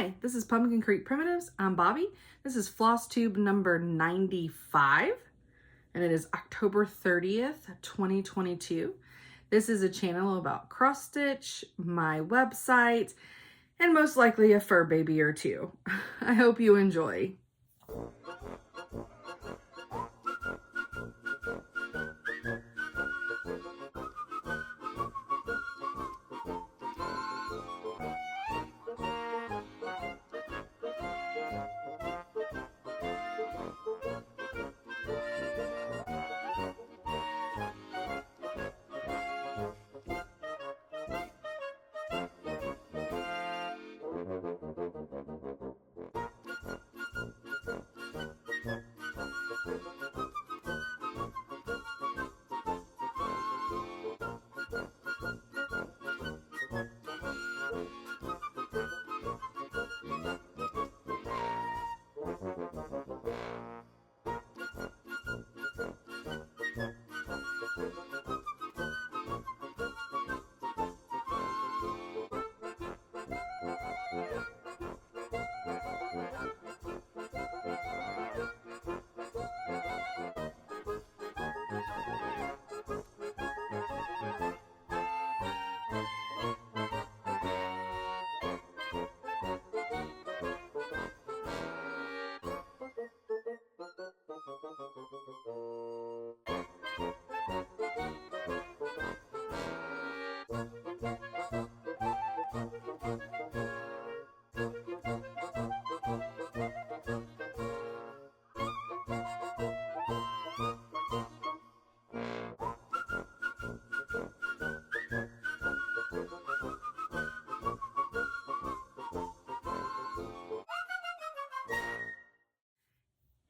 Hi, this is Pumpkin Creek Primitives. I'm Bobby. This is Flosstube number 95, and it is October 30th, 2022. This is a channel about cross stitch, my website, and most likely a fur baby or two. I hope you enjoy.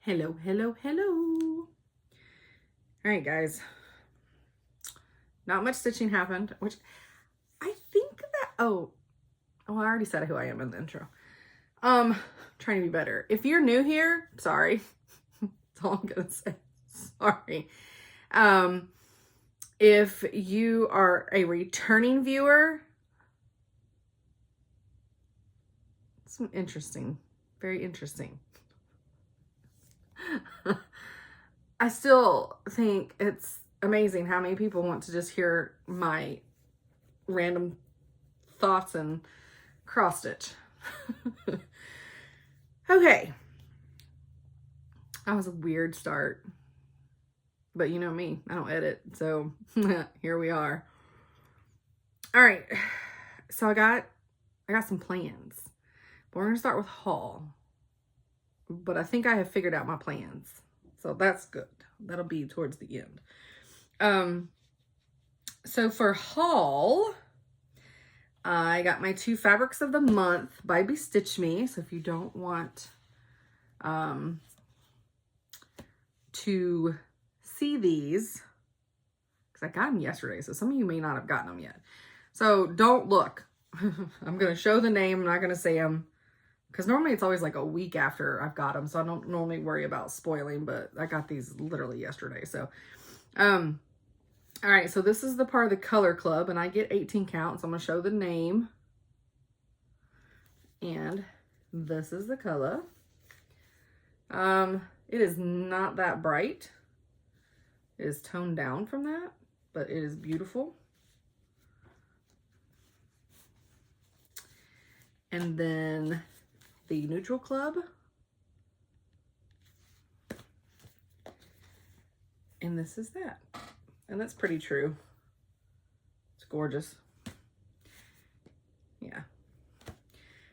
Hello, hello, hello. All right, guys. Not much stitching happened, which I think that, oh, I already said who I am in the intro. Trying to be better. If you're new here, sorry. That's all I'm gonna say. Sorry. If you are a returning viewer, some interesting, very interesting. I still think it's amazing how many people want to just hear my random thoughts and cross stitch. Okay. That was a weird start. But you know me, I don't edit. So here we are. All right. So I got some plans. But we're going to start with haul. But I think I have figured out my plans. So that's good. That'll be towards the end. So for haul, I got my 2 fabrics of the month by Bestitch Me. So if you don't want to see these, because I got them yesterday, so some of you may not have gotten them yet. So don't look. I'm going to show the name. I'm not going to say them. Because normally it's always like a week after I've got them. So I don't normally worry about spoiling. But I got these literally yesterday. So, all right. So this is the part of the color club. And I get 18 count. So I'm going to show the name. And this is the color. It is not that bright. It is toned down from that. But it is beautiful. And then the neutral club, and this is that, and that's pretty true. It's gorgeous. Yeah.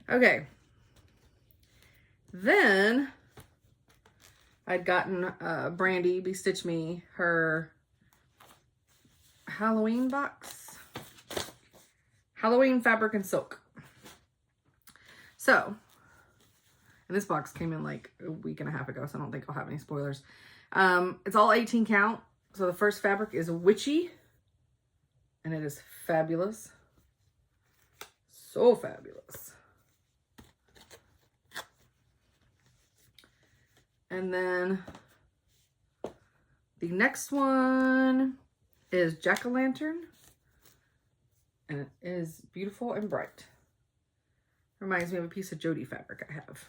Okay. Then I'd gotten Brandy Bestitch Me her Halloween box, Halloween fabric and silk. So. And this box came in like a week and a half ago, so I don't think I'll have any spoilers. It's all 18 count. So the first fabric is Witchy. And it is fabulous. So fabulous. And then the next one is Jack-o'-lantern. And it is beautiful and bright. Reminds me of a piece of Jody fabric I have.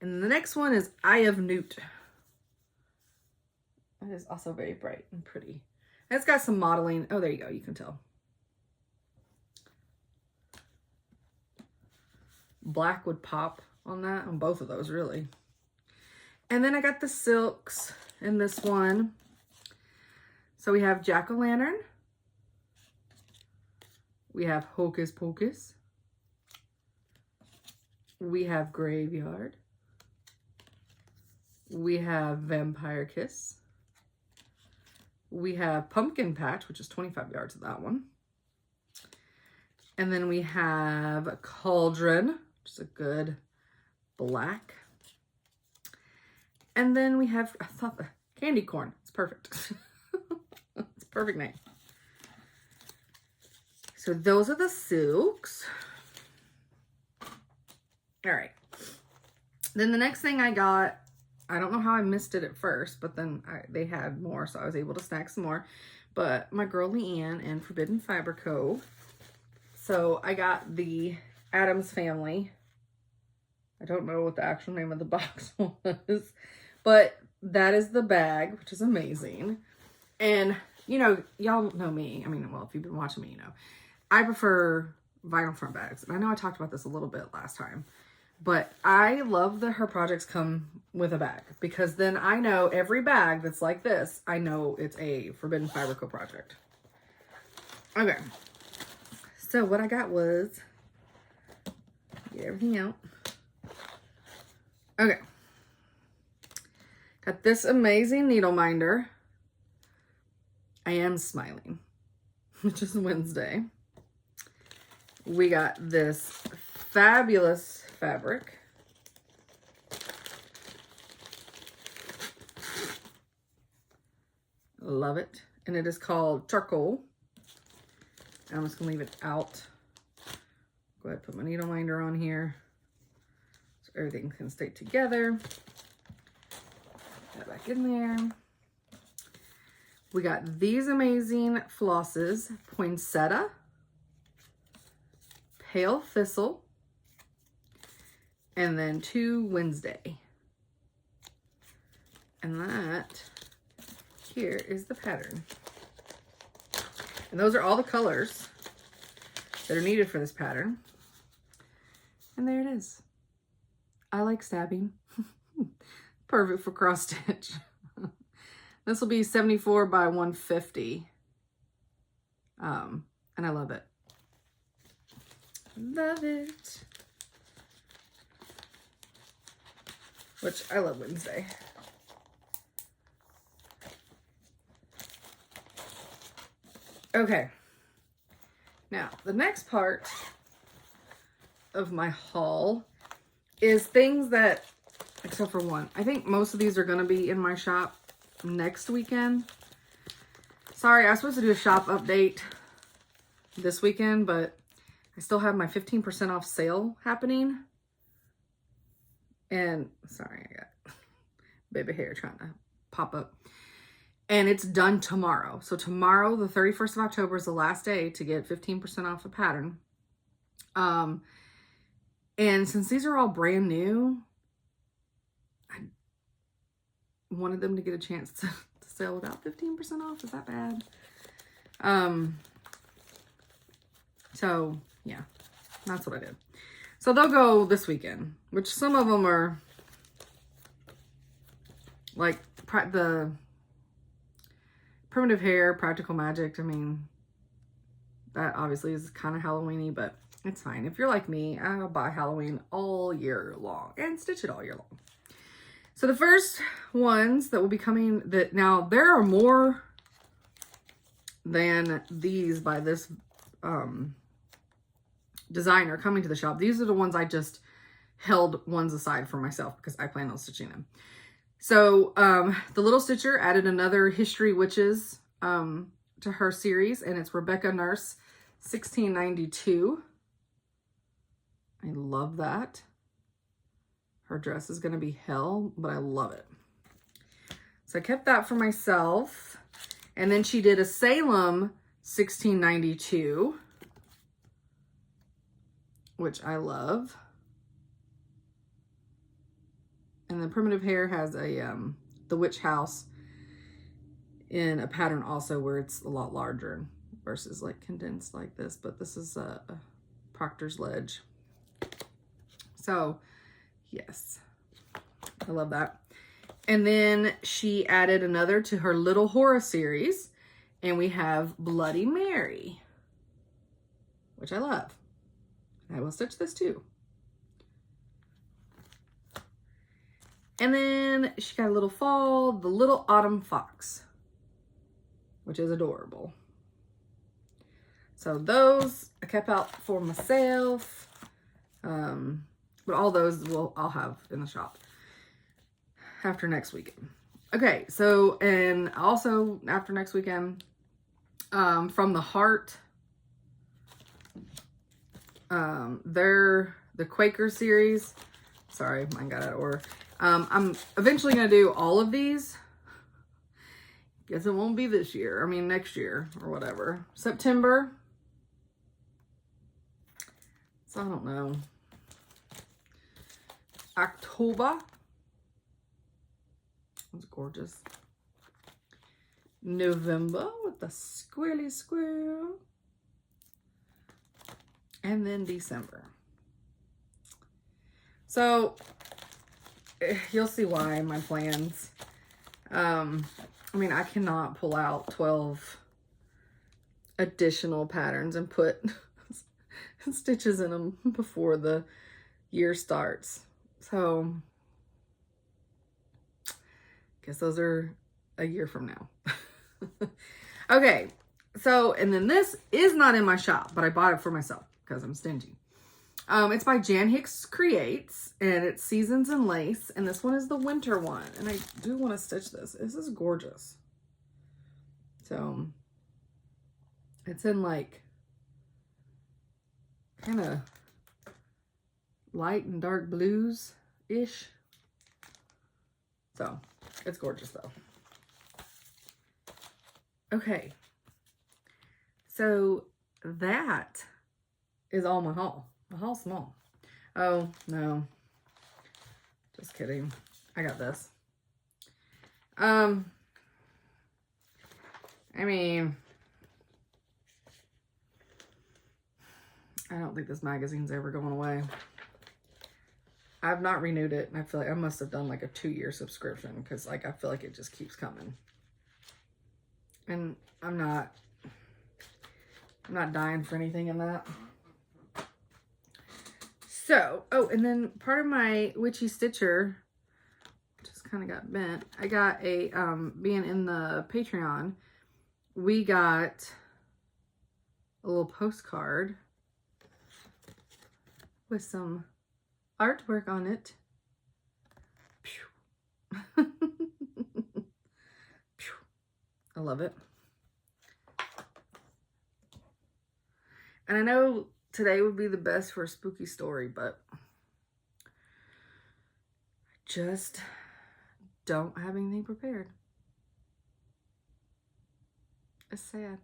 And the next one is Eye of Newt. It is also very bright and pretty. And it's got some modeling. Oh, there you go. You can tell. Black would pop on that, on both of those, really. And then I got the silks in this one. So we have Jack-o'-lantern. We have Hocus Pocus. We have Graveyard. We have Vampire Kiss. We have Pumpkin Patch, which is 25 yards of that one. And then we have Cauldron, which is a good black. And then we have, I thought the Candy Corn. It's perfect. It's a perfect name. So those are the silks. All right. Then the next thing I got, I don't know how I missed it at first, but then they had more, so I was able to snack some more. But my girl Leanne and Forbidden Fiber Co. So I got the Addams Family. I don't know what the actual name of the box was, but that is the bag, which is amazing. And, you know, y'all know me. I mean, well, if you've been watching me, you know. I prefer vinyl front bags. And I know I talked about this a little bit last time. But I love that her projects come with a bag, because then I know every bag that's like this, I know it's a Forbidden Fiber Co project. Okay. So what I got was, get everything out. Okay. Got this amazing needle minder. I am smiling, which is Wednesday. We got this fabulous fabric. Love it. And it is called Charcoal. I'm just going to leave it out. Go ahead and put my needle minder on here so everything can stay together. Put that back in there. We got these amazing flosses. Poinsettia, Pale Thistle, and then 2 Wednesday. And that here is the pattern. And those are all the colors that are needed for this pattern. And there it is. I like stabbing. Perfect for cross stitch. This will be 74 by 150. And I love it. Love it. Which I love Wednesday. Okay. Now, the next part of my haul is things that, except for one, I think most of these are going to be in my shop next weekend. Sorry, I was supposed to do a shop update this weekend, but I still have my 15% off sale happening. And, sorry, I got baby hair trying to pop up. And it's done tomorrow. So tomorrow, the 31st of October, is the last day to get 15% off a pattern. And since these are all brand new, I wanted them to get a chance to sell without 15% off. Is that bad? So yeah, that's what I did. So they'll go this weekend, which some of them are like the Primitive Hair, Practical Magic. I mean, that obviously is kind of Halloween-y, but it's fine. If you're like me, I'll buy Halloween all year long and stitch it all year long. So the first ones that will be coming, that now there are more than these by this designer coming to the shop. These are the ones I just held ones aside for myself because I plan on stitching them. So the Little Stitcher added another History Witches to her series, and it's Rebecca Nurse 1692. I love that. Her dress is going to be hell, but I love it. So I kept that for myself. And then she did a Salem 1692. which I love. And then Primitive Hair has a the Witch House in a pattern also where it's a lot larger versus like condensed like this, but this is a Proctor's Ledge. So yes, I love that. And then she added another to her Little Horror series, and we have Bloody Mary, which I love. I will stitch this too. And then she got a little fall, the Little Autumn Fox, which is adorable. So those I kept out for myself. But all those I'll have in the shop after next weekend. Okay, so, and also after next weekend, from the Heart, they're the Quaker series. Sorry, mine got out of order. I'm eventually going to do all of these. Guess it won't be this year. I mean, next year or whatever. September. So I don't know. October. That's gorgeous. November with the squirrely squirrel. And then December. So you'll see why my plans. I mean, I cannot pull out 12 additional patterns and put stitches in them before the year starts. So guess those are a year from now. Okay, so, and then this is not in my shop, but I bought it for myself because I'm stingy. It's by Jan Hicks Creates, and it's Seasons and Lace, and this one is the winter one, and I do want to stitch this. This is gorgeous. So it's in like kind of light and dark blues-ish. So it's gorgeous though. Okay, so that is all my haul. My haul's small. Oh, no. Just kidding. I got this. I mean, I don't think this magazine's ever going away. I've not renewed it, and I feel like I must have done like a 2-year subscription because like I feel like it just keeps coming. And I'm not dying for anything in that. So, oh, and then part of my Witchy Stitcher just kind of got bent. I got a, being in the Patreon, we got a little postcard with some artwork on it. I love it. And I know today would be the best for a spooky story, but I just don't have anything prepared. It's sad.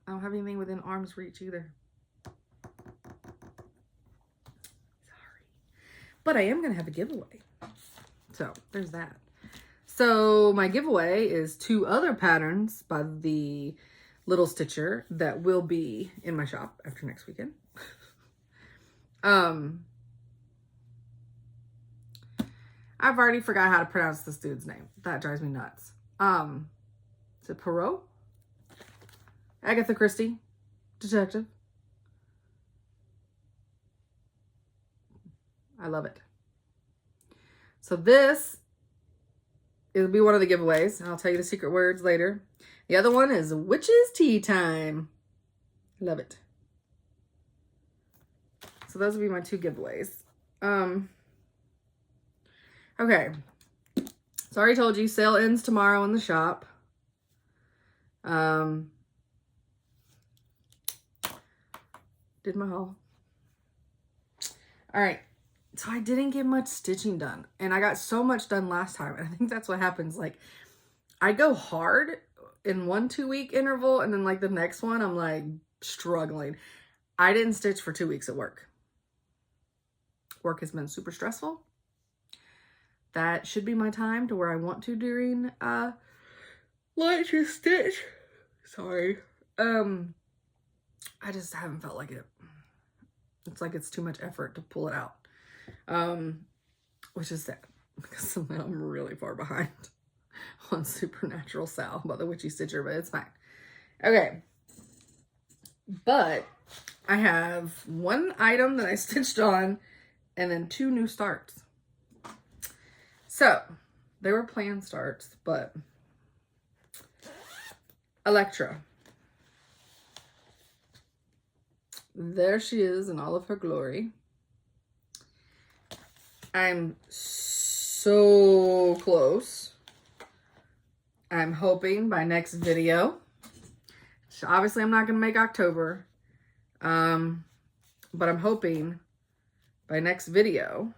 I don't have anything within arm's reach either. Sorry. But I am going to have a giveaway. So there's that. So my giveaway is 2 other patterns by the Little Stitcher that will be in my shop after next weekend. I've already forgot how to pronounce this dude's name. That drives me nuts. Is it Poirot? Agatha Christie, detective. I love it. So this, it'll be one of the giveaways, and I'll tell you the secret words later. The other one is Witch's Tea Time. Love it. So those will be my 2 giveaways. Okay. So I already told you, sale ends tomorrow in the shop. Did my haul. All right. So I didn't get much stitching done, and I got so much done last time. And I think that's what happens. Like, I go hard in 1-2 week interval, and then like the next one, I'm like struggling. I didn't stitch for 2 weeks at work. work has been super stressful. That should be my time to where I want to during lunch and stitch. Sorry. I just haven't felt like it. It's like it's too much effort to pull it out. Which is sad because I'm really far behind on Supernatural Sal by the Witchy Stitcher, but it's fine. Okay. But I have one item that I stitched on and then 2 new starts. So they were planned starts, but Electra. There she is in all of her glory. I'm so close. I'm hoping by next video. So obviously I'm not going to make October. But I'm hoping by next video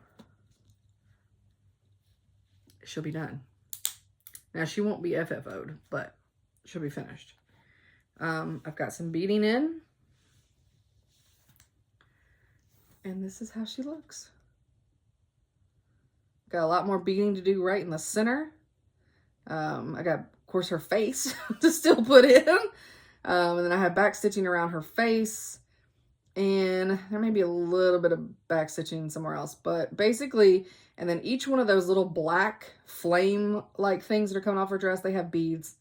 she'll be done. Now she won't be FFO'd, but she'll be finished. I've got some beading in. And this is how she looks. Got a lot more beading to do right in the center. I got, of course, her face to still put in. And then I have back stitching around her face. And there may be a little bit of back stitching somewhere else. But basically, and then each one of those little black flame-like things that are coming off her dress, they have beads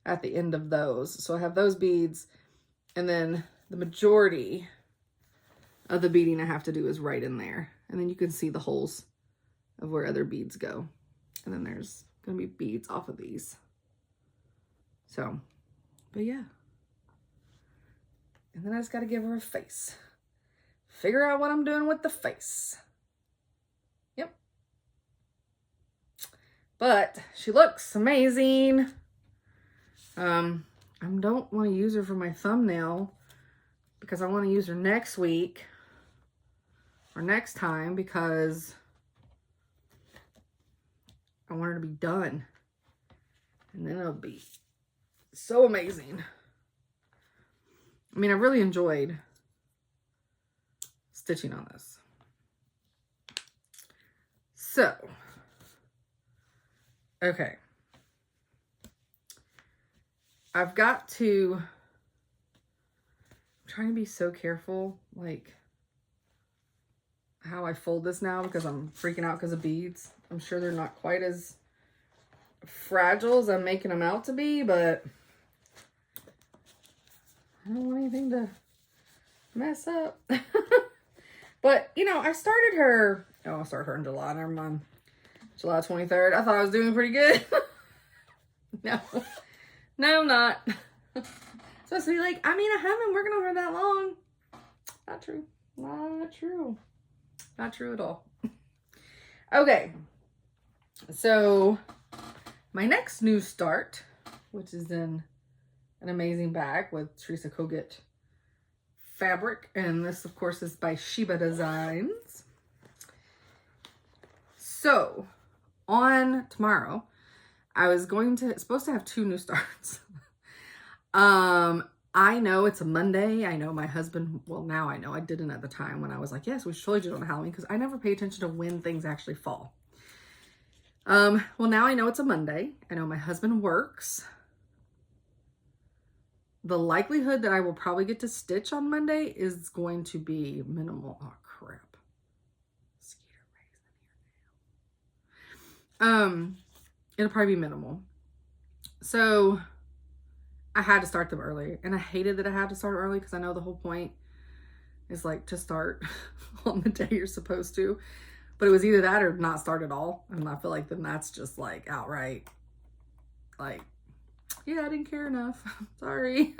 at the end of those. So I have those beads. And then the majority of the beading I have to do is right in there. And then you can see the holes of where other beads go. And then there's going to be beads off of these. So, but yeah. And then I just got to give her a face. Figure out what I'm doing with the face. Yep. But she looks amazing. I don't want to use her for my thumbnail because I want to use her next week or next time because I want her to be done. And then it'll be so amazing. I mean, I really enjoyed stitching on this. So, okay. I've got to, I'm trying to be so careful, like, how I fold this now because I'm freaking out because of beads. I'm sure they're not quite as fragile as I'm making them out to be, but I don't want anything to mess up. But, you know, I started her, oh, I'll start her in July, never mind. July 23rd. I thought I was doing pretty good. No, I'm not. Supposed to be like, I mean, I haven't been working on her that long. Not true. Not true. Not true at all. Okay. So, my next new start, which is in an amazing bag with Teresa Kogut fabric. And this, of course, is by Sheba Designs. So, on tomorrow, I was supposed to have 2 new starts. I know it's a Monday. I know my husband, well, now I know. I didn't at the time when I was like, yes, we should totally do it on Halloween because I never pay attention to when things actually fall. Well, now I know it's a Monday. I know my husband works. The likelihood that I will probably get to stitch on Monday is going to be minimal. Oh, crap. Skeeter Ray's in here now. It'll probably be minimal. So I had to start them early, and I hated that I had to start early because I know the whole point is like to start on the day you're supposed to, but it was either that or not start at all. And I feel like then that's just like outright like, yeah, I didn't care enough. Sorry.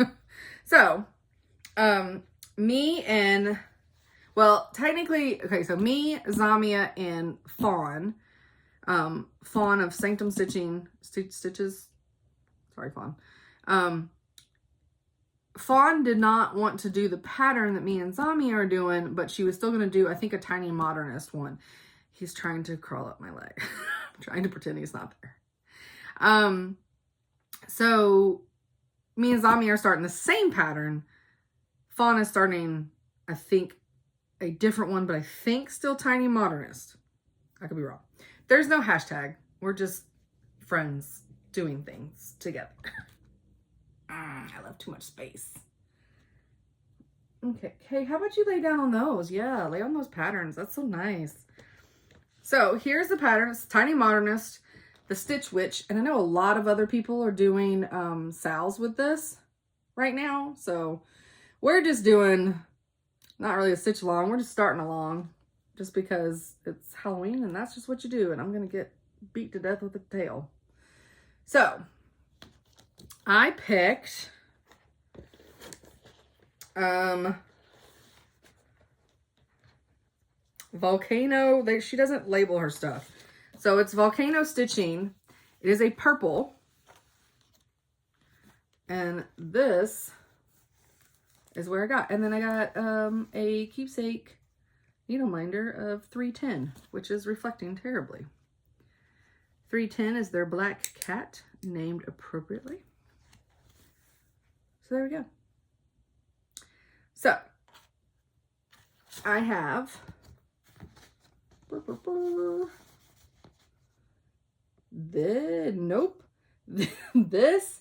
So, me and, well, technically, okay, so me, Zamia, and Fawn of Sanctum Stitches. Sorry, Fawn. Fawn did not want to do the pattern that me and Zamia are doing, but she was still going to do, I think, a tiny modernist one. He's trying to crawl up my leg. I'm trying to pretend he's not there. So me and Zamia are starting the same pattern. Fawn is starting, I think, a different one, but I think still Tiny Modernist. I could be wrong. There's no hashtag. We're just friends doing things together. I love too much space. Okay, Kay, how about you lay down on those? Yeah, lay on those patterns. That's so nice. So here's the pattern. It's Tiny Modernist, the Stitch Witch. And I know a lot of other people are doing sals with this right now. So we're just doing, not really a stitch along. We're just starting along just because it's Halloween and that's just what you do. And I'm going to get beat to death with a tail. So I picked Volcano. She doesn't label her stuff. So it's Volcano Stitching. It is a purple. And this is where I got. And then I got a keepsake needle minder of 310, which is reflecting terribly. 310 is their black cat, named appropriately. So there we go. So I have nope. This,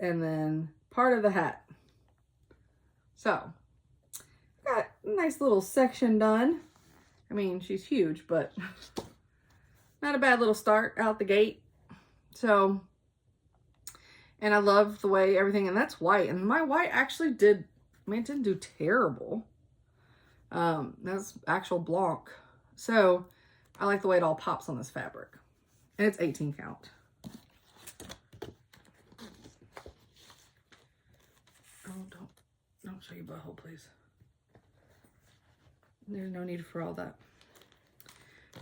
and then part of the hat. So got a nice little section done. I mean, she's huge, but not a bad little start out the gate. So, and I love the way everything, and that's white. And my white actually did, I mean, it didn't do terrible. That's actual blanc. So I like the way it all pops on this fabric. And it's 18 count. Oh, don't show your butthole, please. There's no need for all that.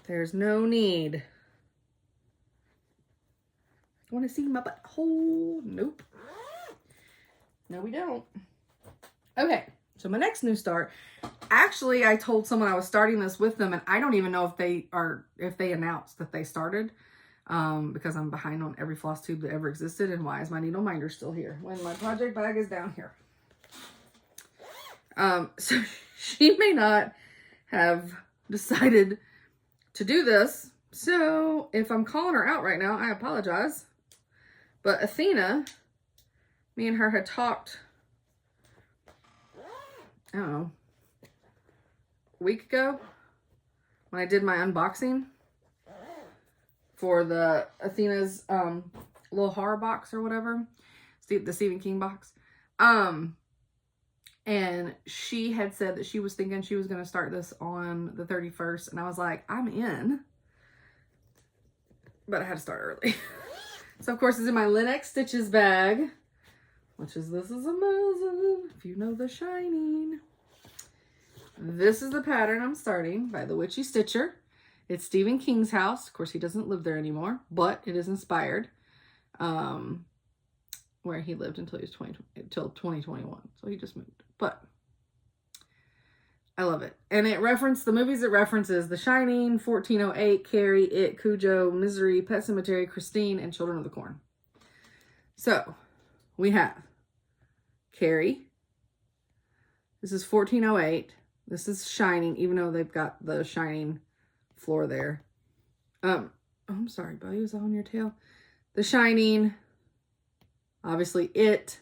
There's no need. I want to see my butthole. Nope. No, we don't. Okay, so my next new start. Actually, I told someone I was starting this with them, and I don't even know if they announced that they started, because I'm behind on every floss tube that ever existed. And why is my needle minder still here when my project bag is down here? So she may not have decided to do this. So if I'm calling her out right now, I apologize. But Athena, me and her had talked, I don't know, a week ago when I did my unboxing for the Athena's little horror box or whatever, the Stephen King box. And she had said that she was thinking she was going to start this on the 31st. And I was like, I'm in. But I had to start early. So, of course, it's in my Linux Stitches bag. Which is, this is amazing. If you know The Shining. This is the pattern I'm starting by the Witchy Stitcher. It's Stephen King's house. Of course, he doesn't live there anymore. But it is inspired. Where he lived until he was 2021. So he just moved. But I love it. And it referenced the movies it references: The Shining, 1408, Carrie, It, Cujo, Misery, Pet Sematary, Christine, and Children of the Corn. So we have Carrie. This is 1408. This is Shining, even though they've got the Shining floor there. Oh, I'm sorry, buddy. Was that on your tail? The Shining. Obviously, It.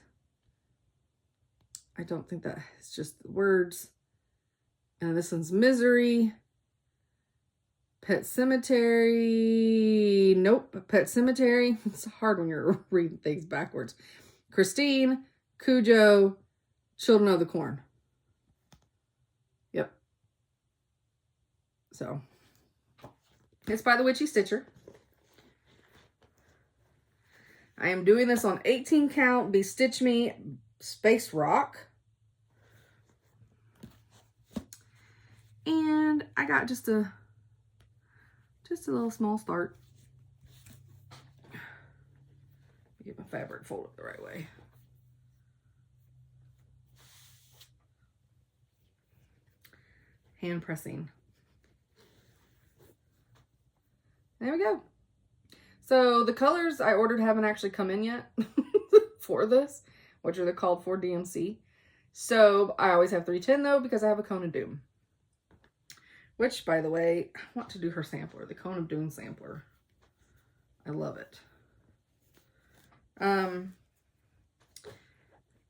I don't think that it's just words. And this one's Misery. Pet Cemetery. Nope. Pet Cemetery. It's hard when you're reading things backwards. Christine. Cujo. Children of the Corn. Yep. So, it's by the Witchy Stitcher. I am doing this on 18 count Bestitch Me Space Rock. And I got just a little small start. Get my fabric folded the right way. Hand pressing. There we go. So the colors I ordered haven't actually come in yet. for this, which are the called for DMC. So I always have 310 though, because I have a Cone of Doom. Which, by the way, I want to do her sampler, the Cone of Doom sampler. I love it. I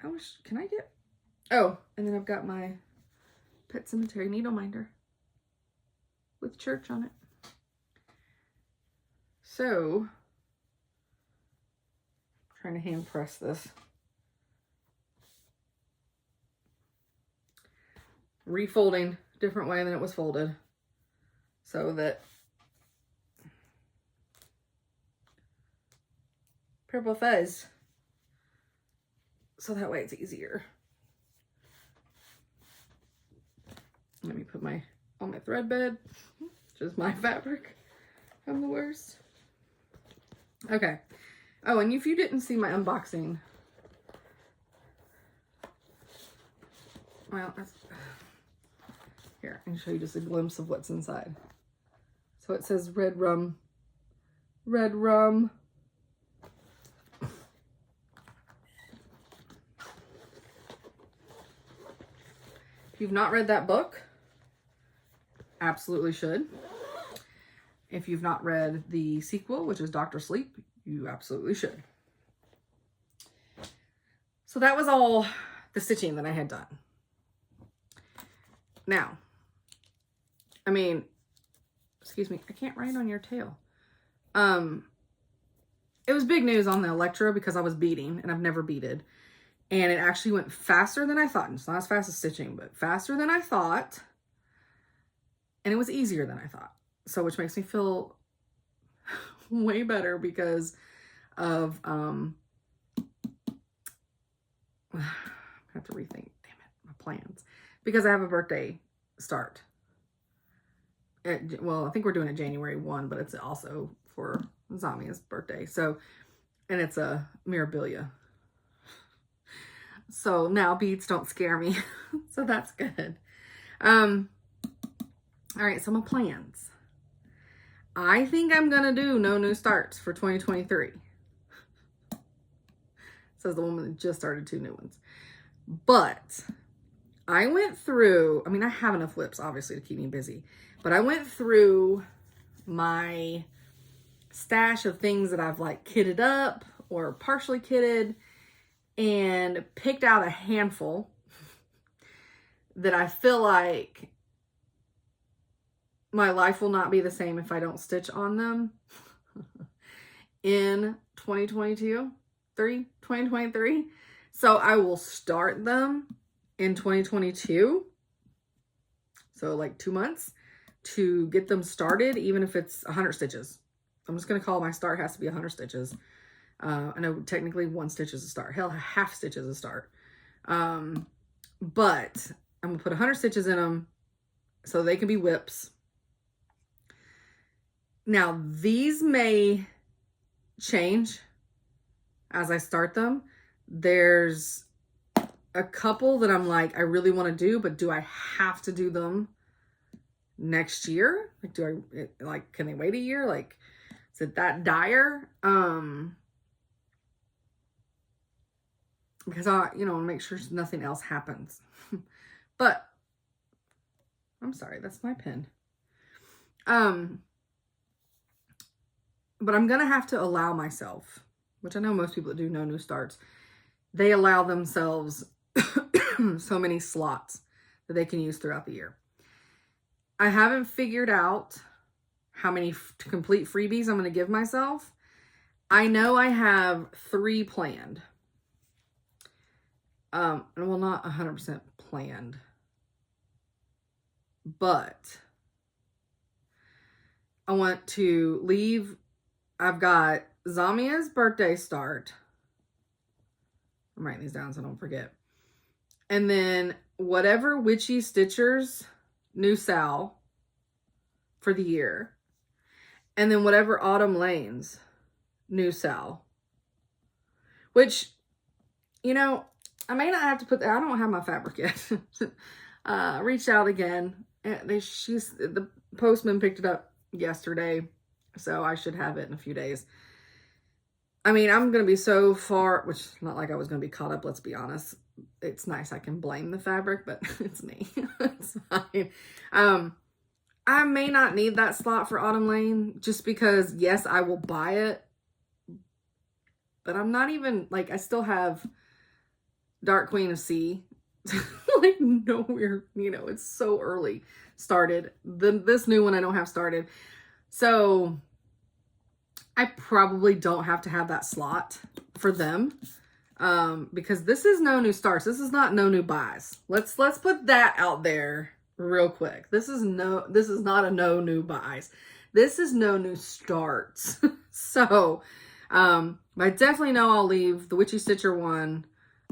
wish, can I get, oh, and then I've got my Pet Cemetery needle minder with church on it. So, I'm trying to hand press this. Refolding different way than it was folded, so that purple fuzz, so that way it's easier. Let me put my on my thread bed, which is my fabric. I'm the worst. Okay. Oh, and if you didn't see my unboxing, well, here, I can show you just a glimpse of what's inside. So it says red rum. Red rum. If you've not read that book, absolutely should. If you've not read the sequel, which is Dr. Sleep, you absolutely should. So that was all the stitching that I had done. Now, I mean, excuse me, I can't write on your tail. It was big news on the Electra because I was beading, and I've never beaded. And it actually went faster than I thought. It's not as fast as stitching, but faster than I thought. And it was easier than I thought. So, which makes me feel way better because of, I have to rethink, damn it, my plans. Because I have a birthday start. Well, I think we're doing it January 1, but it's also for Zamia's birthday. So, and it's a Mirabilia. So now beads don't scare me. So that's good. All right, so my plans. I think I'm going to do no new starts for 2023. Says the woman that just started 2 new ones. But I went through, I mean, I have enough whips, obviously, to keep me busy. But I went through my stash of things that I've like kitted up or partially kitted and picked out a handful that I feel like my life will not be the same if I don't stitch on them in 2023. So I will start them in 2022. So like 2 months to get them started, even if it's 100 stitches. I'm just going to call my start has to be 100 stitches. I know technically 1 stitch is a start. Hell, half stitch is a start. But I'm going to put 100 stitches in them so they can be whips. Now, these may change as I start them. There's a couple that I'm like, I really want to do, but do I have to do them next year? Like, can they wait a year? Like, is it that dire? Because I, make sure nothing else happens. But, I'm sorry, that's my pen. But I'm going to have to allow myself, which I know most people that do no new starts, they allow themselves so many slots that they can use throughout the year. I haven't figured out how many complete freebies I'm going to give myself. I know I have 3 planned. Well, not 100% planned, but I want to leave. I've got Zamia's birthday start. I'm writing these down so I don't forget. And then whatever Witchy Stitchers new Sal for the year. And then whatever Autumn Lanes new Sal. Which, I may not have to put, I don't have my fabric yet. Reached out again. The postman picked it up yesterday. So I should have it in a few days. I mean, I'm going to be so far, which not like I was going to be caught up, let's be honest. It's nice I can blame the fabric, but it's me. It's fine. I may not need that slot for Autumn Lane just because, yes, I will buy it. But I'm not even, like, I still have Dark Queen of Sea. Like, nowhere, you know, it's so early started. This new one I don't have started. So I probably don't have to have that slot for them. Because this is no new starts. This is not no new buys. Let's put that out there real quick. This is not a no new buys. This is no new starts. So, but I definitely know I'll leave the Witchy Stitcher one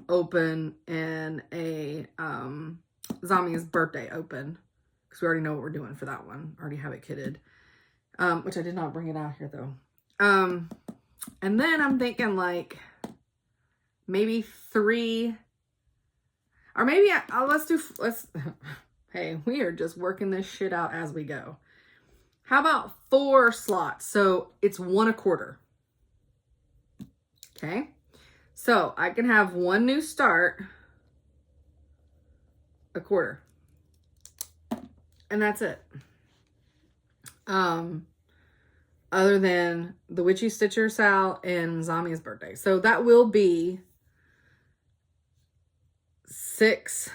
open and a Zamia's birthday open. Because we already know what we're doing for that one. Already have it kitted. Which I did not bring it out here though. And then I'm thinking like maybe 3, or maybe let's, hey, we are just working this shit out as we go. How about 4 slots? So it's 1 a quarter. Okay. So I can have 1 new start a quarter. And that's it. Other than the Witchy Stitcher Sal and Zamia's birthday. So that will be 6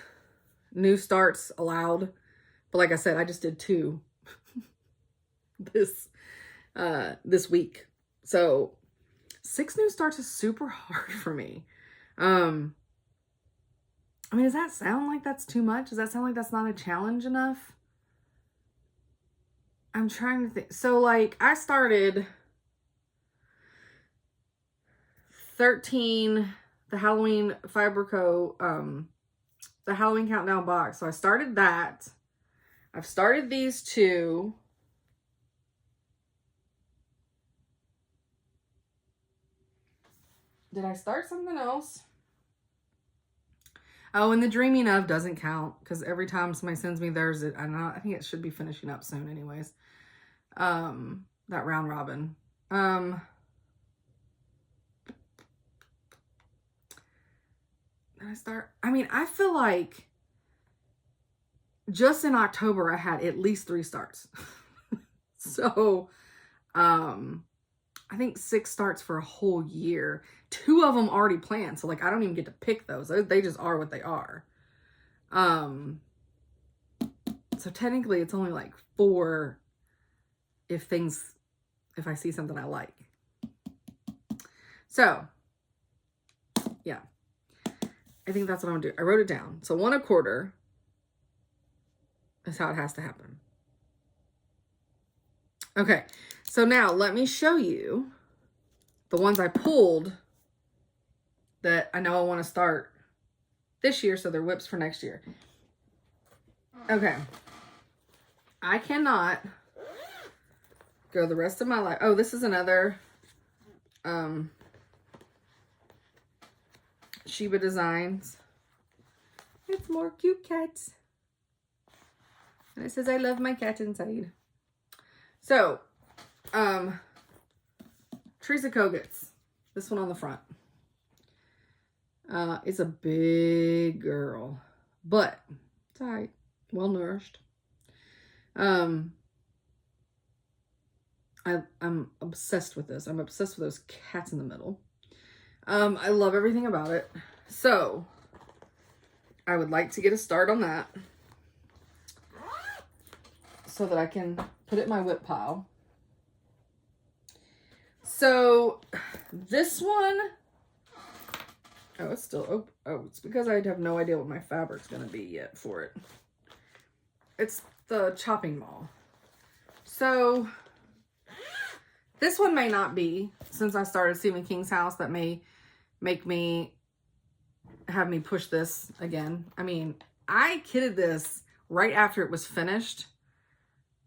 new starts allowed. But like I said, I just did 2 this week. So 6 new starts is super hard for me. I mean, does that sound like that's too much? Does that sound like that's not a challenge enough? I'm trying to think. So like I started 13, the Halloween Fiberco, the Halloween Countdown box. So I started that. I've started these 2. Did I start something else? Oh, and the Dreaming Of doesn't count because every time somebody sends me theirs, I think it should be finishing up soon anyways. That round robin. Did I start? I mean, I feel like just in October I had at least 3 starts. So, I think 6 starts for a whole year. 2 of them already planned. So like, I don't even get to pick those. They just are what they are. So technically it's only like 4 if I see something I like. So yeah, I think that's what I'm gonna do. I wrote it down. So 1 a quarter is how it has to happen. Okay. So now let me show you the ones I pulled that I know I want to start this year. So they're whips for next year. Okay. I cannot go the rest of my life. Oh, this is another Sheba Designs. It's more cute cats. And it says, I love my cats inside. So, Teresa Kogut's. This one on the front. It's a big girl, but it's all right. Well nourished. I'm obsessed with this. I'm obsessed with those cats in the middle. I love everything about it. So, I would like to get a start on that so that I can put it in my whip pile. So, this one, oh, it's still, it's because I have no idea what my fabric's going to be yet for it. It's the chopping mall. So, this one may not be, since I started Stephen King's house, that may have me push this again. I mean, I kitted this right after it was finished,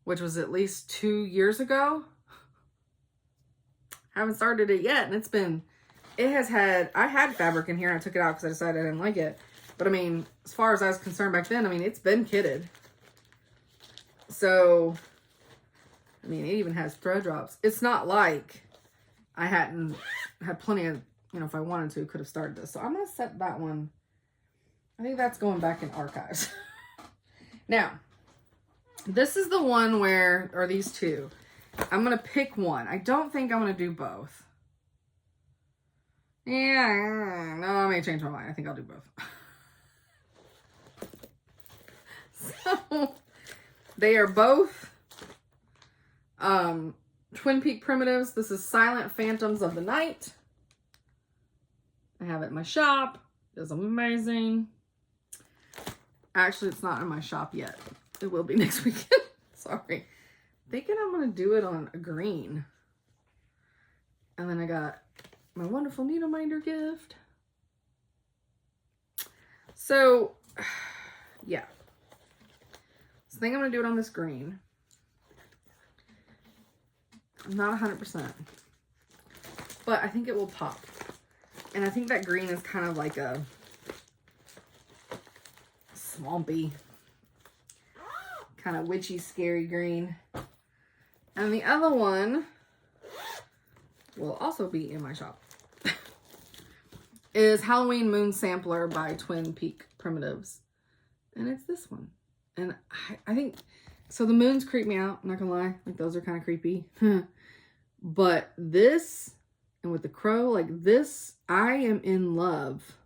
which was at least 2 years ago. I haven't started it yet, and I had fabric in here and I took it out because I decided I didn't like it. But I mean, as far as I was concerned back then, I mean, it's been kitted. So, I mean, it even has thread drops. It's not like I hadn't I had plenty of, you know, if I wanted to, could have started this. So I'm going to set that one. I think that's going back in archives. Now, this is the one where, or these two, I'm going to pick one. I don't think I'm going to do both. Yeah, no, I may change my mind. I think I'll do both. So, they are both Twin Peak Primitives. This is Silent Phantoms of the Night. I have it in my shop. It's amazing. Actually, it's not in my shop yet. It will be next weekend. Sorry. Thinking I'm going to do it on a green. And then I got my wonderful needle minder gift. So, yeah. So I think I'm going to do it on this green. I'm not 100%. But I think it will pop. And I think that green is kind of like a swampy, kind of witchy, scary green. And the other one will also be in my shop. Is Halloween Moon Sampler by Twin Peak Primitives. And it's this one. And I think, so the moons creep me out, I'm not gonna lie. Like, those are kind of creepy. But this, and with the crow, like this, I am in love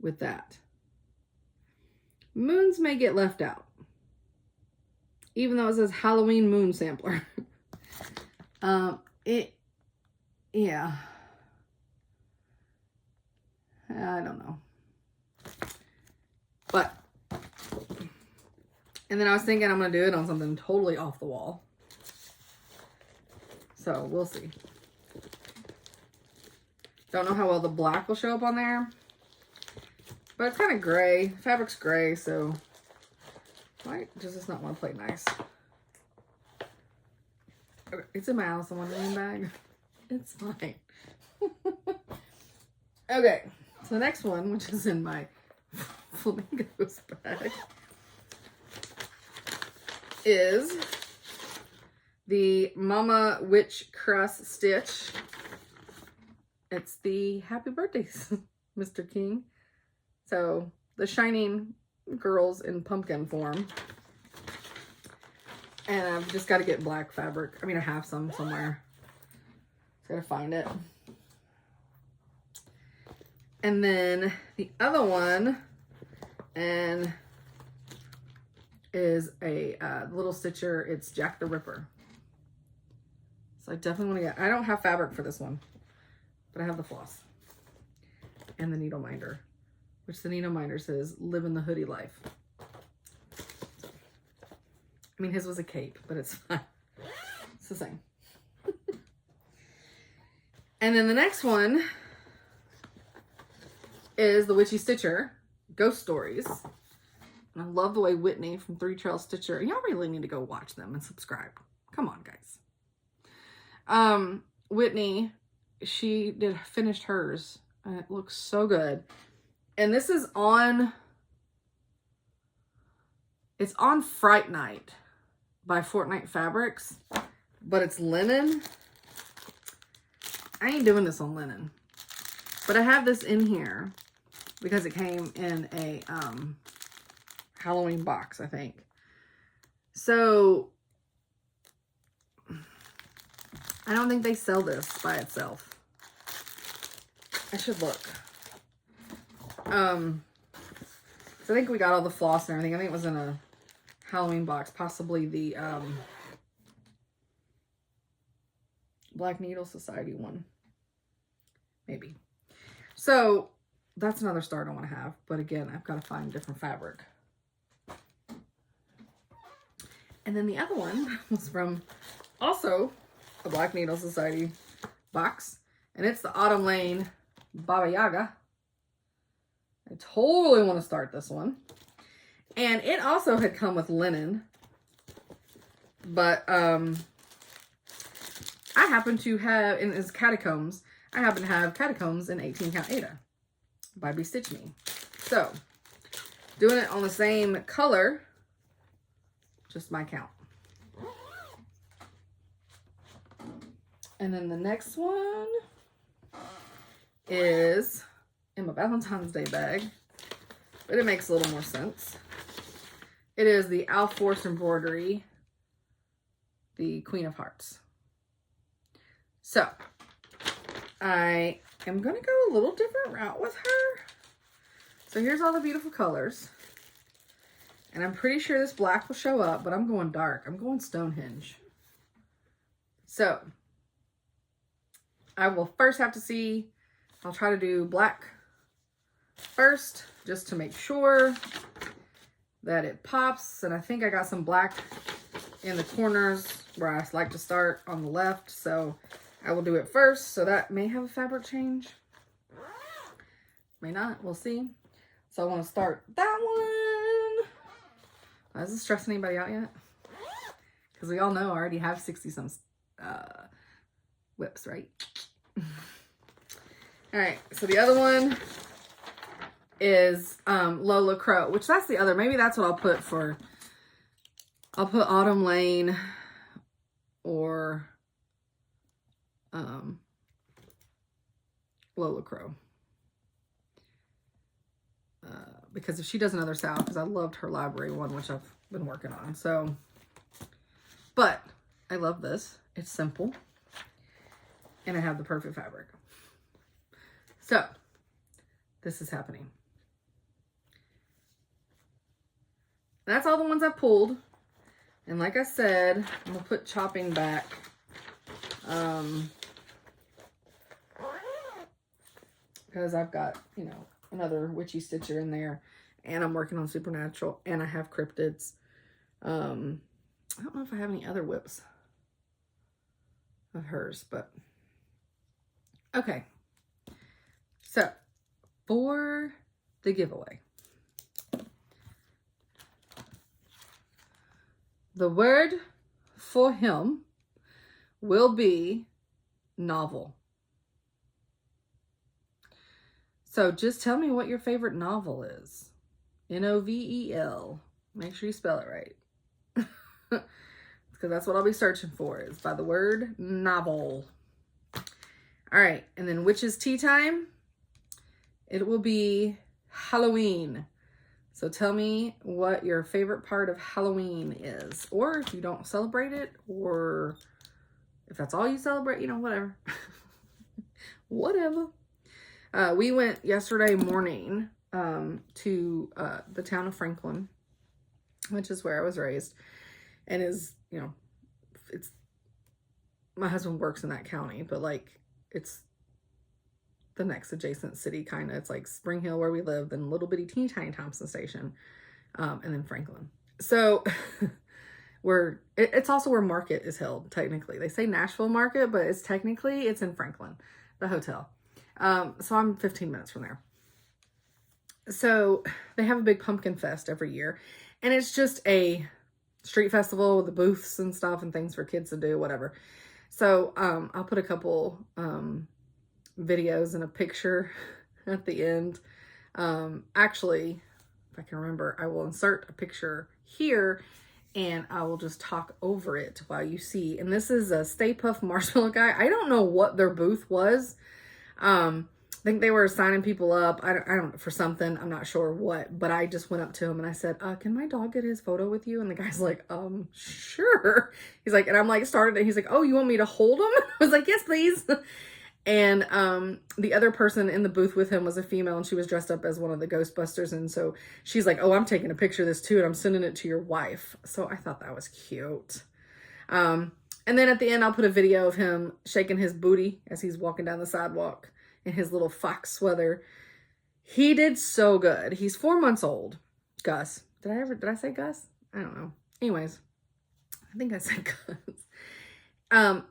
with that. Moons may get left out. Even though it says Halloween Moon Sampler. Yeah. I don't know. But, and then I was thinking I'm going to do it on something totally off the wall. So, we'll see. Don't know how well the black will show up on there. But it's kind of gray. Fabric's gray, so why does this not want to play nice? Okay, it's in my Alice in Wonderland bag. It's fine. Okay, so the next one, which is in my Flamingos bag, is the Mama Witch Crust Stitch. It's the Happy Birthdays, Mr. King. So, the Shining Girls in pumpkin form. And I've just got to get black fabric. I mean, I have some somewhere. Just got to find it. And then the other one and is a little stitcher. It's Jack the Ripper. So I definitely want to get, I don't have fabric for this one, but I have the floss and the needle minder, which the needle minder says, live in the hoodie life. So, I mean, his was a cape, but it's fine. It's the same. And then the next one is the Witchy Stitcher, Ghost Stories. And I love the way Whitney from Three Trail Stitcher, y'all really need to go watch them and subscribe. Come on, guys. Whitney, she finished hers, and it looks so good. And this is on, it's on Fright Night by Fortnite Fabrics, but it's linen. I ain't doing this on linen, but I have this in here because it came in a Halloween box, I think. So I don't think they sell this by itself. I should look. So I think we got all the floss and everything. I think it was in a Halloween box, possibly the Black Needle Society one. Maybe. So that's another start I want to have. But again, I've got to find different fabric. And then the other one was from also a Black Needle Society box. And it's the Autumn Lane Baba Yaga. I totally want to start this one. And it also had come with linen. But I happen to have, in his Catacombs, I happen to have Catacombs in 18 count Ada by Bestitch Me. So, doing it on the same color, just my count. And then the next one is in my Valentine's Day bag, but it makes a little more sense. It is the Force embroidery, the Queen of Hearts. So I am going to go a little different route with her. So here's all the beautiful colors. And I'm pretty sure this black will show up, but I'm going dark. I'm going Stonehenge. So I will first have to see, I'll try to do black first, just to make sure that it pops. And I think I got some black in the corners where I like to start on the left. So I will do it first. So that may have a fabric change. May not, we'll see. So I want to start that one. Does this stress anybody out yet? Because we all know I already have 60-some whips, right? All right, so the other one is Lola Crow, which that's the other. Maybe that's what I'll put for. I'll put Autumn Lane or Lola Crow. Because if she does another South, because I loved her library one, which I've been working on. So, but I love this. It's simple. And I have the perfect fabric. So, this is happening. That's all the ones I pulled. And like I said, I'm going to put chopping back. Because I've got, you know, another witchy stitcher in there, and I'm working on Supernatural, and I have cryptids. I don't know if I have any other whips of hers, but okay. So for the giveaway, the word for him will be novel. So just tell me what your favorite novel is. Novel. Make sure you spell it right. Because that's what I'll be searching for, is by the word novel. All right. And then witch's tea time. It will be Halloween. So tell me what your favorite part of Halloween is. Or if you don't celebrate it, or if that's all you celebrate, you know, whatever. Whatever. We went yesterday morning to the town of Franklin, which is where I was raised, and is, you know, it's, my husband works in that county, but like it's the next adjacent city, kind of. It's like Spring Hill where we live, then little bitty teeny tiny Thompson Station, and then Franklin. So it's also where Market is held, technically. They say Nashville Market, but it's in Franklin, the hotel. So I'm 15 minutes from there. So they have a big pumpkin fest every year, and it's just a street festival with the booths and stuff and things for kids to do, whatever. So, I'll put a couple, videos and a picture at the end. Actually, if I can remember, I will insert a picture here and I will just talk over it while you see. And this is a Stay Puft Marshmallow guy. I don't know what their booth was. I think they were signing people up. I don't, for something, I'm not sure what, but I just went up to him and I said, can my dog get his photo with you? And the guy's like, sure. He's like, and I'm like, started it. He's like, oh, you want me to hold him? I was like, yes, please. And, the other person in the booth with him was a female, and she was dressed up as one of the Ghostbusters. And so she's like, oh, I'm taking a picture of this too, and I'm sending it to your wife. So I thought that was cute. And then at the end, I'll put a video of him shaking his booty as he's walking down the sidewalk in his little fox sweater. He did so good. He's 4 months old. Gus. Did I say Gus? I don't know. Anyways, I think I said Gus.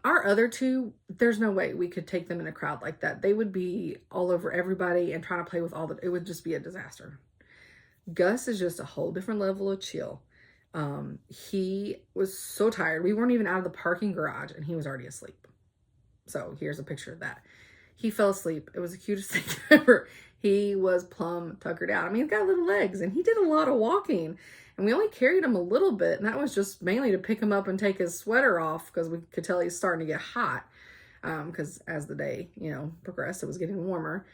Our other two, there's no way we could take them in a crowd like that. They would be all over everybody and trying to play with it would just be a disaster. Gus is just a whole different level of chill. He was so tired. We weren't even out of the parking garage and he was already asleep. So here's a picture of that. He fell asleep. It was the cutest thing ever. He was plumb tuckered out. I mean, he's got little legs and he did a lot of walking, and we only carried him a little bit. And that was just mainly to pick him up and take his sweater off because we could tell he's starting to get hot. because as the day, you know, progressed, it was getting warmer.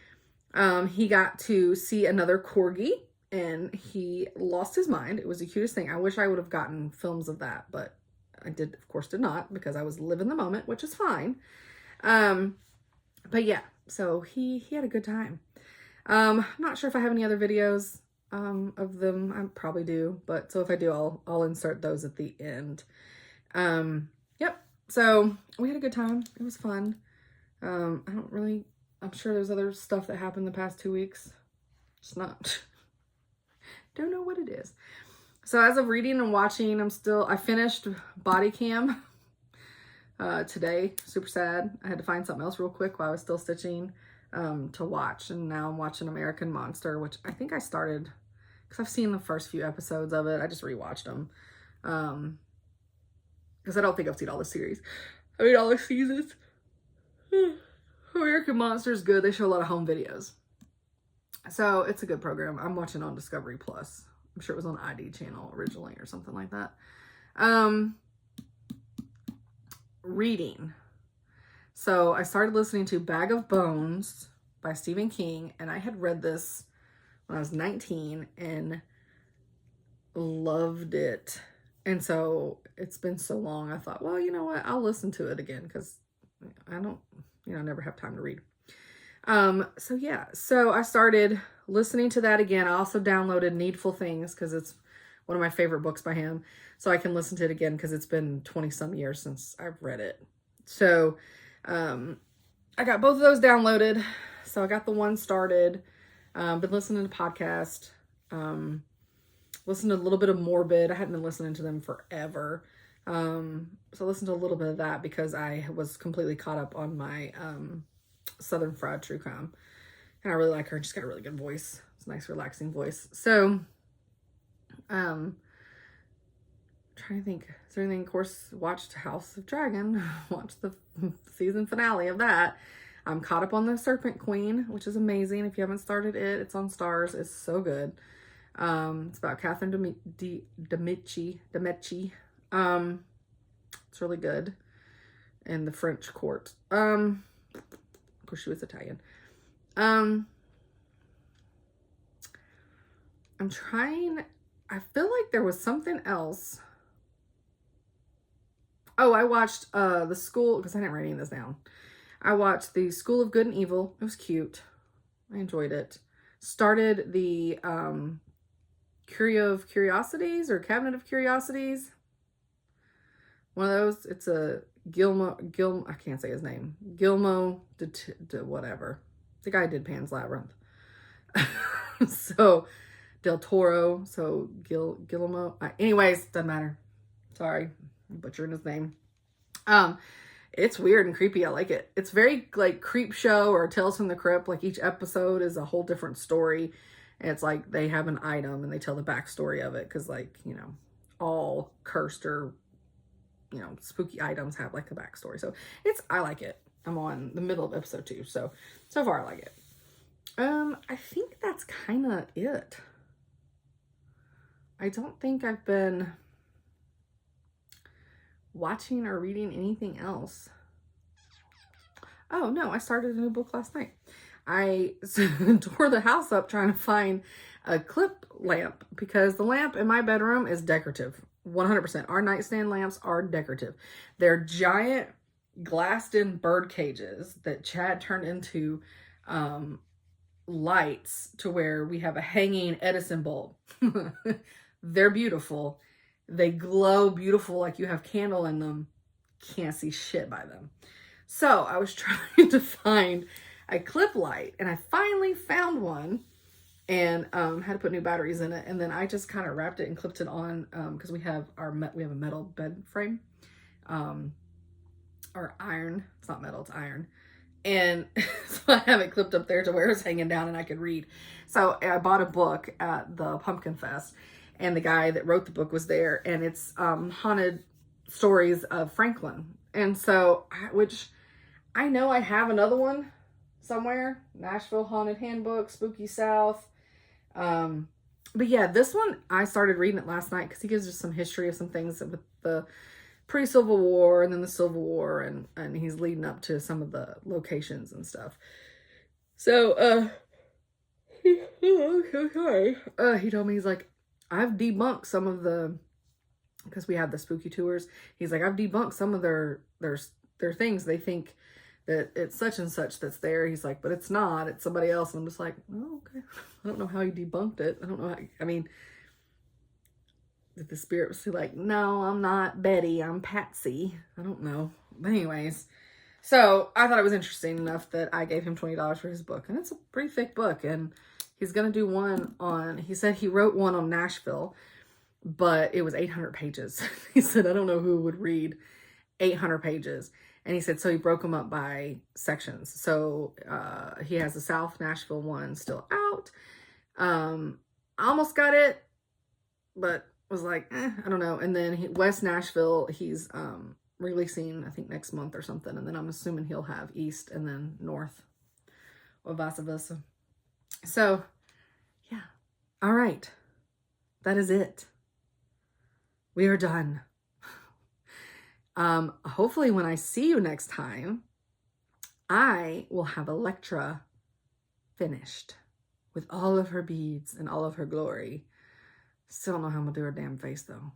He got to see another corgi, and he lost his mind. It was the cutest thing. I wish I would have gotten films of that, but I of course did not, because I was living the moment, which is fine. But yeah, so he had a good time. I'm not sure if I have any other videos of them. I probably do, but so if I do, I'll insert those at the end. Yep. So we had a good time. It was fun. I'm sure there's other stuff that happened the past 2 weeks. Just not, don't know what it is. So as of reading and watching, I finished Body Cam today. Super sad. I had to find something else real quick while I was still stitching to watch. And now I'm watching American Monster, which I think I started because I've seen the first few episodes of it. I just rewatched them. Because I don't think I've seen all the series. I mean, all the seasons. American Monster is good. They show a lot of home videos. So it's a good program. I'm watching on Discovery Plus. I'm sure it was on ID channel originally or something like that. Reading. So I started listening to Bag of Bones by Stephen King, and I had read this when I was 19 and loved it. And so it's been so long, I thought, well, you know what? I'll listen to it again, because I don't, never have time to read. So yeah, so I started listening to that again. I also downloaded Needful Things because it's one of my favorite books by him. So I can listen to it again because it's been 20 some years since I've read it. So, I got both of those downloaded. So I got the one started, been listening to podcast, listened to a little bit of Morbid. I hadn't been listening to them forever. So I listened to a little bit of that because I was completely caught up on my, Southern Fried True Crime. And I really like her. She's got a really good voice. It's a nice, relaxing voice. So, trying to think. Is there anything? Of course, watched House of Dragon. Watched the season finale of that. I'm caught up on The Serpent Queen, which is amazing. If you haven't started it, it's on Stars. It's so good. It's about Catherine Demici. It's really good. In the French court. Of course, she was Italian. I'm trying. I feel like there was something else. Oh, I watched The School, because I didn't write any of this down. I watched The School of Good and Evil. It was cute. I enjoyed it. Started the Curio of Curiosities or Cabinet of Curiosities. One of those. It's a I can't say his name. Guillermo whatever. The guy did Pan's Labyrinth. So, Del Toro. So, Guillermo. Anyways, doesn't matter. Sorry. I'm butchering his name. It's weird and creepy. I like it. It's very like Creep Show or Tales from the Crypt. Like each episode is a whole different story. And it's like they have an item and they tell the backstory of it. Because like, all cursed or spooky items have like a backstory. So I like it. I'm on the middle of episode 2. So far I like it. I think that's kind of it. I don't think I've been watching or reading anything else. Oh no, I started a new book last night. I tore the house up trying to find a clip lamp because the lamp in my bedroom is decorative. 100%. Our nightstand lamps are decorative. They're giant glassed in bird cages that Chad turned into lights to where we have a hanging Edison bulb. They're beautiful. They glow beautiful like you have candle in them. Can't see shit by them. So I was trying to find a clip light and I finally found one. And had to put new batteries in it, and then I just kind of wrapped it and clipped it on because we have a metal bed frame, or iron. It's not metal, it's iron, and so I have it clipped up there to where it's hanging down and I could read. So I bought a book at the Pumpkin Fest, and the guy that wrote the book was there, and it's haunted stories of Franklin, and so which I know I have another one somewhere. Nashville Haunted Handbook, Spooky South. But yeah, this one, I started reading it last night because he gives us some history of some things with the pre-Civil War and then the Civil War, and he's leading up to some of the locations and stuff. So, sorry. He told me, he's like, I've debunked some of the, because we have the spooky tours. He's like, I've debunked some of their things. They think that it's such and such that's there. He's like, but it's not. It's somebody else. And I'm just like, oh, okay. I don't know how he debunked it. I don't know how. I mean, did the spirit was like, no, I'm not Betty. I'm Patsy. I don't know. But anyways, so I thought it was interesting enough that I gave him $20 for his book. And it's a pretty thick book. And he's going to do one on, he said he wrote one on Nashville, but it was 800 pages. He said, I don't know who would read 800 pages. And he said, so he broke them up by sections. So he has the South Nashville one still out. I almost got it, but was like, I don't know. And then West Nashville, he's releasing, I think, next month or something. And then I'm assuming he'll have East and then North, or vice versa. So, yeah. All right. That is it. We are done. Hopefully when I see you next time, I will have Electra finished with all of her beads and all of her glory. Still don't know how I'm gonna do her damn face though.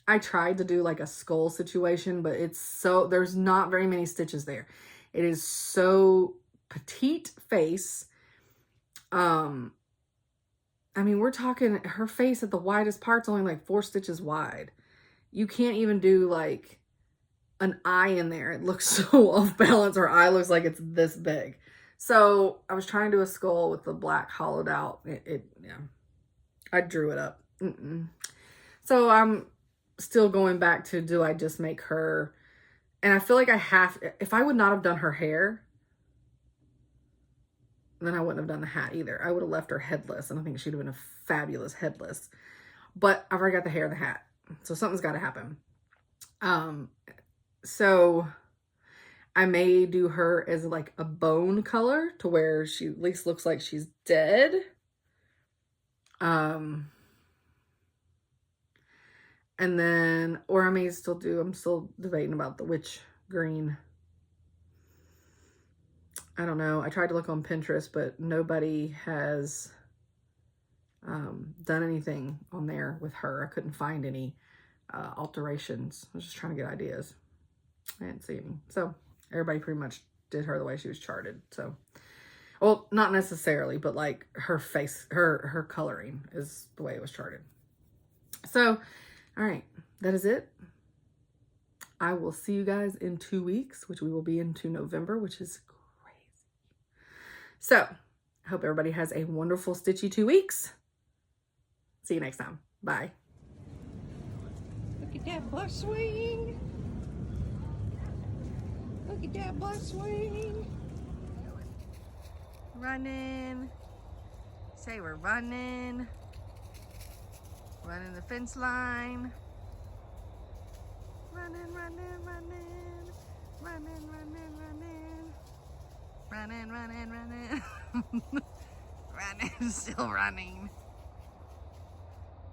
I tried to do like a skull situation, but there's not very many stitches there. It is so petite face. I mean, we're talking her face at the widest part's only like 4 stitches wide. You can't even do like an eye in there. It looks so off balance. Her eye looks like it's this big. So I was trying to do a skull with the black hollowed out. Yeah, I drew it up. So I'm still going back to, do I just make her? And I feel like if I would not have done her hair, then I wouldn't have done the hat either. I would have left her headless, and I think she'd have been a fabulous headless. But I've already got the hair and the hat. So something's got to happen. So I may do her as like a bone color to where she at least looks like she's dead. And then, or I may still I'm still debating about the witch green. I don't know. I tried to look on Pinterest, but nobody has done anything on there with her. I couldn't find any alterations. I was just trying to get ideas. I didn't see any. So everybody pretty much did her the way she was charted. So, well, not necessarily, but like her face, her coloring is the way it was charted. So, all right, that is it. I will see you guys in 2 weeks, which we will be into November, which is crazy. So, I hope everybody has a wonderful stitchy 2 weeks. See you next time. Bye. Look at that bus swing. Look at that bus swing. Running. Say we're running. Running the fence line. Running, running, running. Running, running, running. Running, running, running. Running, still running.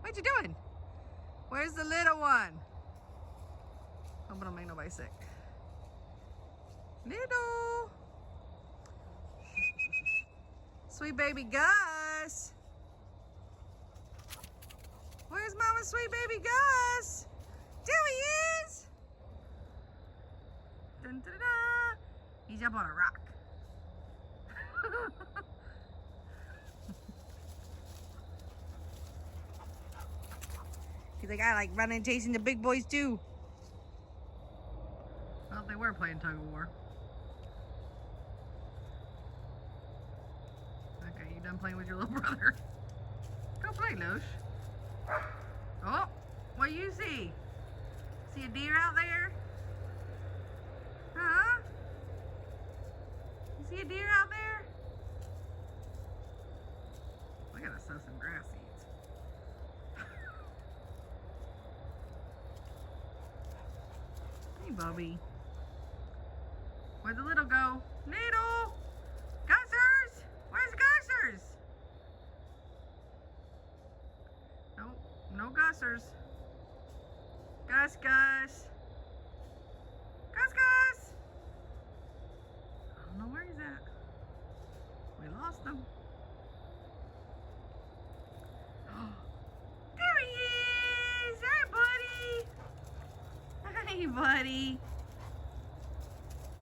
What you doing? Where's the little one? Hope I don't make nobody sick. Little. Sweet baby Gus. Where's Mama's sweet baby Gus? There he is. Dun, dun, dun. He's up on a rock. He's like, I like running and chasing the big boys too. Well, they were playing tug of war. Okay, you done playing with your little brother? Go play, Losh. Oh, what do you see? See a deer out there? Huh? You see a deer out there? I gotta sow some grass seeds. Hey, Bubby. Where'd the little go? Little! Gussers! Where's Gussers? Nope, no Gussers. Gus, Gus. Gus, Gus. I don't know where he's at. We lost him. There he is. Hey, buddy. Hey, buddy.